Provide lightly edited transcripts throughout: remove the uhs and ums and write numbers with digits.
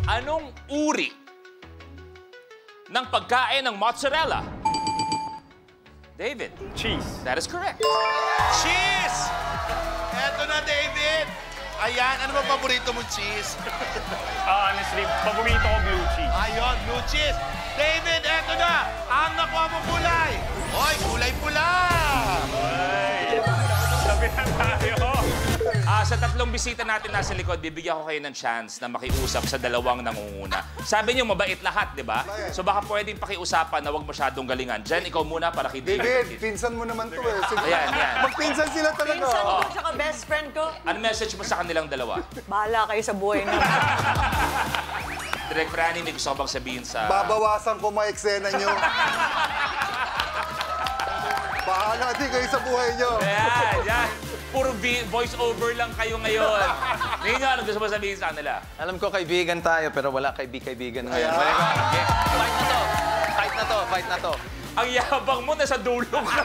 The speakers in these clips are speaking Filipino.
Anong uri ng pagkain ng mozzarella? David. Cheese. That is correct. Cheese! Eto na, David. Ayan, ano ba paborito mong cheese? Honestly, paborito ko blue cheese. Ayun, blue cheese. David, eto na. Ang nakuha mong kulay. Hoy, kulay pula. Ay, sabi na tayo. Sa tatlong bisita natin nasa likod, bibigyan ko kayo ng chance na makiusap sa dalawang nangunguna. Sabi niyo, mabait lahat, di ba? So baka pwedeng pakiusapan na huwag masyadong galingan. Jen, ikaw muna para kay David. David, pinsan mo naman to eh. Sige. Ayan, yan. Magpinsan sila talaga. Pinsan ko, tsaka best friend ko. Ano message mo sa kanilang dalawa? Bahala kayo sa buhay niyo. Direk Franny, may gusto ko bang sabihin sa... Babawasan ko mga eksena nyo. Bahala din kayo sa buhay nyo. Ayan, yan. Puro voice-over lang kayo ngayon. Ninyo, ano gusto mo sabihin sa kanila? Alam ko kaibigan tayo, pero wala kaibigan ngayon. Okay. Fight na to. Fight na to. Fight na to. Ang yabang mo, nasa dulo ka.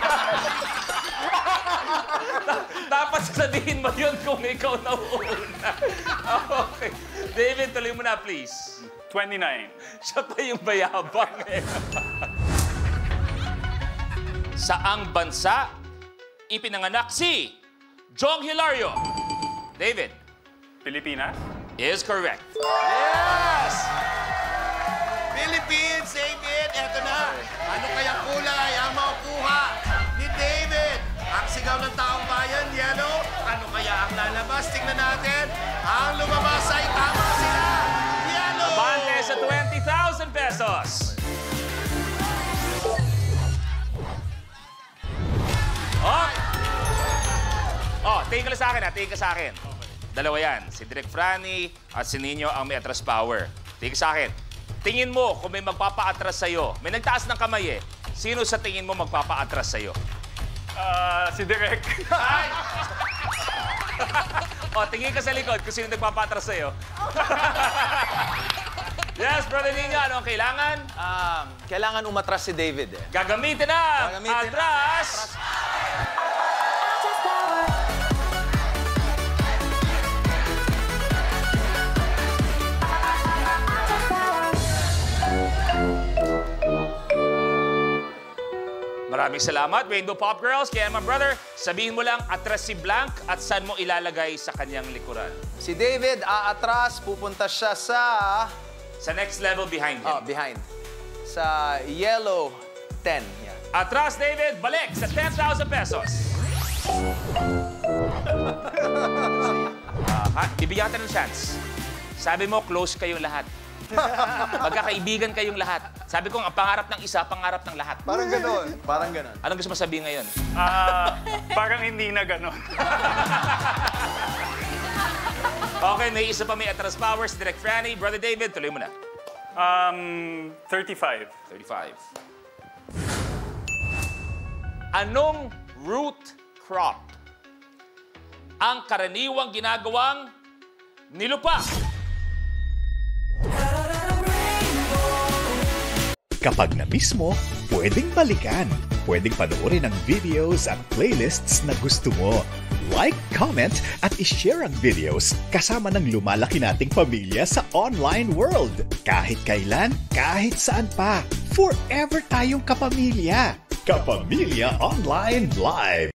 Dapat sasabihin mo yun kung ikaw nauuna. Okay. David, tuloy mo na, please. 29. Siya pa yung bayabang eh. Saang bansa ipinanganak si Jong Hilario? David. Pilipinas? Is correct. Yes! Philippines, David. Eto na. Ano kayang kulay ang makukuha ni David? Ang sigaw ng taong bayan, yellow. Ano kaya ang lalabas? Tingnan natin. Ang lumabas ay tama sila. Yellow! Bante sa 20,000 pesos. Tingin ka sa akin, ha? Tingin ka sa akin. Dalawa yan. Si Direk Franny at si Nino ang may atras power. Tingin ka sa akin. Tingin mo kung may magpapa-atras sa'yo. May nagtaas ng kamay eh. Sino sa tingin mo magpapa-atras sa'yo? Si Direk. Ay! Tingin ka sa likod kung sino nagpapa-atras sa'yo. Yes, Brother Nino, ano ang kailangan? Kailangan umatras si David eh. Gagamitin na! Atras! Maraming salamat, Rainbow Pop Girls. Kaya, my brother, sabihin mo lang, atras si Blanc at saan mo ilalagay sa kanyang likuran? Si David, aatras, pupunta siya sa... Sa next level behind him. Behind. Sa yellow 10. Yeah. Atras, David, balik sa 10,000 pesos. Bibigyan natin ng chance. Sabi mo, close kayong lahat. Magkakaibigan kayong lahat. Sabi ko, ang pangarap ng isa, pangarap ng lahat. Parang ganon. Parang ganon. Anong gusto mo sabihin ngayon? Parang hindi na ganon. Okay, may isa pa may atras powers. Direk Franny, Brother David, tuloy mo na. 35. 35. Anong root crop ang karaniwang ginagawang nilupa? Kapag na-miss mo, pwedeng balikan. Pwedeng panoorin ang videos at playlists na gusto mo. Like, comment, at ishare ang videos kasama ng lumalaki nating pamilya sa online world. Kahit kailan, kahit saan pa. Forever tayong kapamilya. Kapamilya Online Live.